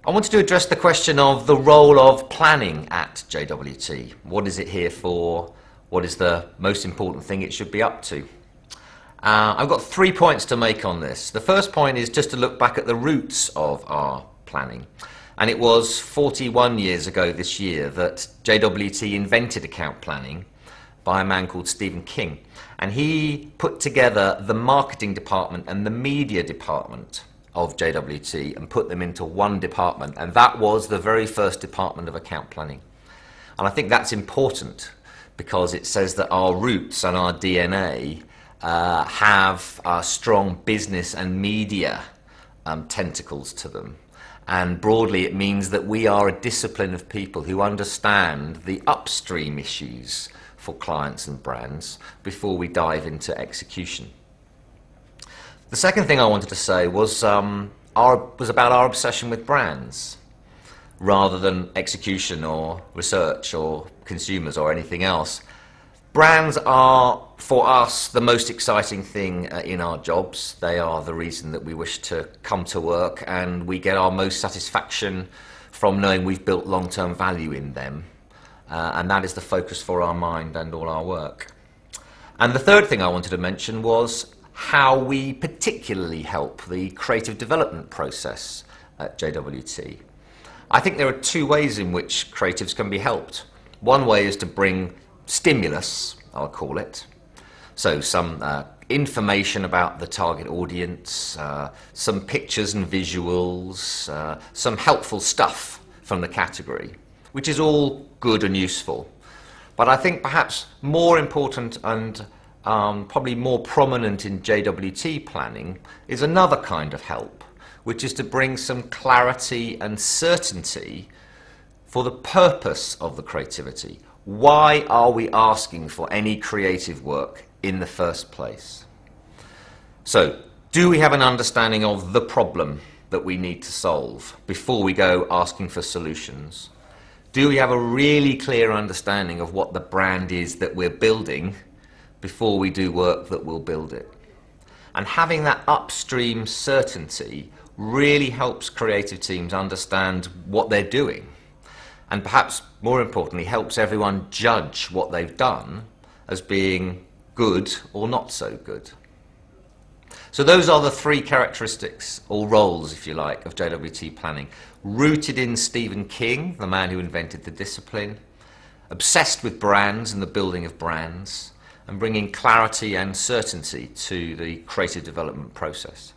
I wanted to address the question of the role of planning at JWT. What is it here for? What is the most important thing it should be up to? I've got 3 points to make on this. The first point is just to look back at the roots of our planning. And it was 41 years ago this year that JWT invented account planning by a man called Stephen King. And he put together the marketing department and the media department of JWT and put them into one department. And that was the very first department of account planning. And I think that's important because it says that our roots and our DNA have strong business and media tentacles to them. And broadly it means that we are a discipline of people who understand the upstream issues for clients and brands before we dive into execution. The second thing I wanted to say was about our obsession with brands rather than execution or research or consumers or anything else. Brands are, for us, the most exciting thing in our jobs. They are the reason that we wish to come to work, and we get our most satisfaction from knowing we've built long-term value in them. And that is the focus for our mind and all our work. And the third thing I wanted to mention was how we particularly help the creative development process at JWT. I think there are two ways in which creatives can be helped. One way is to bring stimulus, I'll call it. So some information about the target audience, some pictures and visuals, some helpful stuff from the category, which is all good and useful. But I think perhaps more important and probably more prominent in JWT planning is another kind of help, which is to bring some clarity and certainty for the purpose of the creativity. Why are we asking for any creative work in the first place? So, do we have an understanding of the problem that we need to solve before we go asking for solutions? Do we have a really clear understanding of what the brand is that we're building before we do work that will build it? And having that upstream certainty really helps creative teams understand what they're doing, and perhaps more importantly helps everyone judge what they've done as being good or not so good. So those are the three characteristics, or roles if you like, of JWT planning. Rooted in Stephen King, the man who invented the discipline, obsessed with brands and the building of brands, and bringing clarity and certainty to the creative development process.